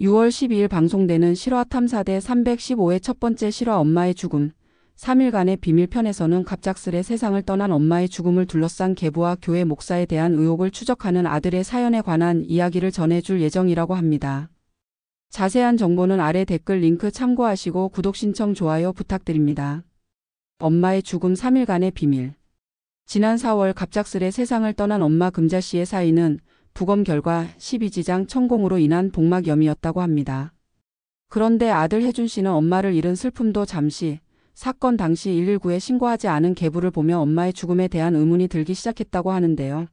6월 12일 방송되는 실화 탐사대 315회 첫 번째 실화 엄마의 죽음. 3일간의 비밀편에서는 갑작스레 세상을 떠난 엄마의 죽음을 둘러싼 계부와 교회 목사에 대한 의혹을 추적하는 아들의 사연에 관한 이야기를 전해줄 예정이라고 합니다. 자세한 정보는 아래 댓글 링크 참고하시고 구독 신청 좋아요 부탁드립니다. 엄마의 죽음 3일간의 비밀. 지난 4월 갑작스레 세상을 떠난 엄마 금자씨의 사인은 부검 결과 12지장 천공으로 인한 복막염이었다고 합니다. 그런데 아들 혜준씨는 엄마를 잃은 슬픔도 잠시 사건 당시 119에 신고하지 않은 계부를 보며 엄마의 죽음에 대한 의문이 들기 시작했다고 하는데요.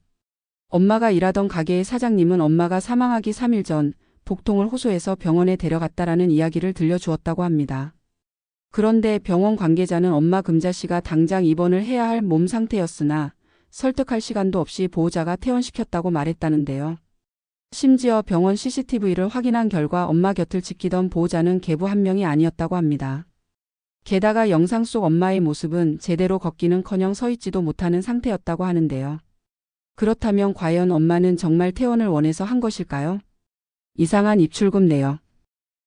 엄마가 일하던 가게의 사장님은 엄마가 사망하기 3일 전 복통을 호소해서 병원에 데려갔다라는 이야기를 들려주었다고 합니다. 그런데 병원 관계자는 엄마 금자씨가 당장 입원을 해야 할 몸 상태였으나 설득할 시간도 없이 보호자가 퇴원시켰다고 말했다는데요. 심지어 병원 CCTV를 확인한 결과 엄마 곁을 지키던 보호자는 계부 한 명이 아니었다고 합니다. 게다가 영상 속 엄마의 모습은 제대로 걷기는커녕 서 있지도 못하는 상태였다고 하는데요. 그렇다면 과연 엄마는 정말 퇴원을 원해서 한 것일까요? 이상한 입출금 내역.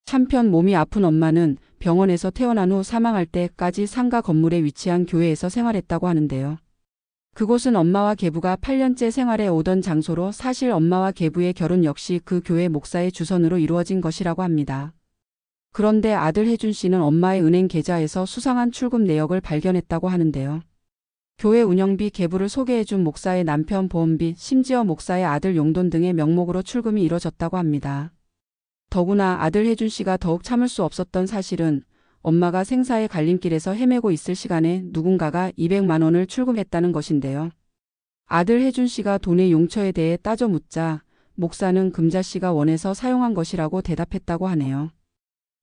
한편 몸이 아픈 엄마는 병원에서 퇴원한 후 사망할 때까지 상가 건물에 위치한 교회에서 생활했다고 하는데요. 그곳은 엄마와 계부가 8년째 생활해 오던 장소로 사실 엄마와 계부의 결혼 역시 그 교회 목사의 주선으로 이루어진 것이라고 합니다. 그런데 아들 혜준 씨는 엄마의 은행 계좌에서 수상한 출금 내역을 발견했다고 하는데요. 교회 운영비 계부를 소개해준 목사의 남편 보험비, 심지어 목사의 아들 용돈 등의 명목으로 출금이 이뤄졌다고 합니다. 더구나 아들 혜준 씨가 더욱 참을 수 없었던 사실은 엄마가 생사의 갈림길에서 헤매고 있을 시간에 누군가가 200만 원을 출금했다는 것인데요. 아들 혜준 씨가 돈의 용처에 대해 따져 묻자 목사는 금자 씨가 원해서 사용한 것이라고 대답했다고 하네요.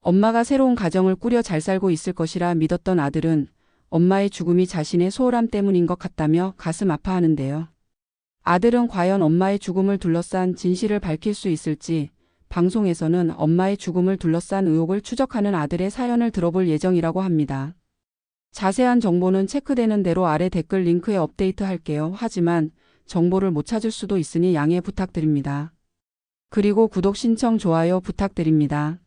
엄마가 새로운 가정을 꾸려 잘 살고 있을 것이라 믿었던 아들은 엄마의 죽음이 자신의 소홀함 때문인 것 같다며 가슴 아파하는데요. 아들은 과연 엄마의 죽음을 둘러싼 진실을 밝힐 수 있을지 방송에서는 엄마의 죽음을 둘러싼 의혹을 추적하는 아들의 사연을 들어볼 예정이라고 합니다. 자세한 정보는 체크되는 대로 아래 댓글 링크에 업데이트 할게요. 하지만 정보를 못 찾을 수도 있으니 양해 부탁드립니다. 그리고 구독 신청 좋아요 부탁드립니다.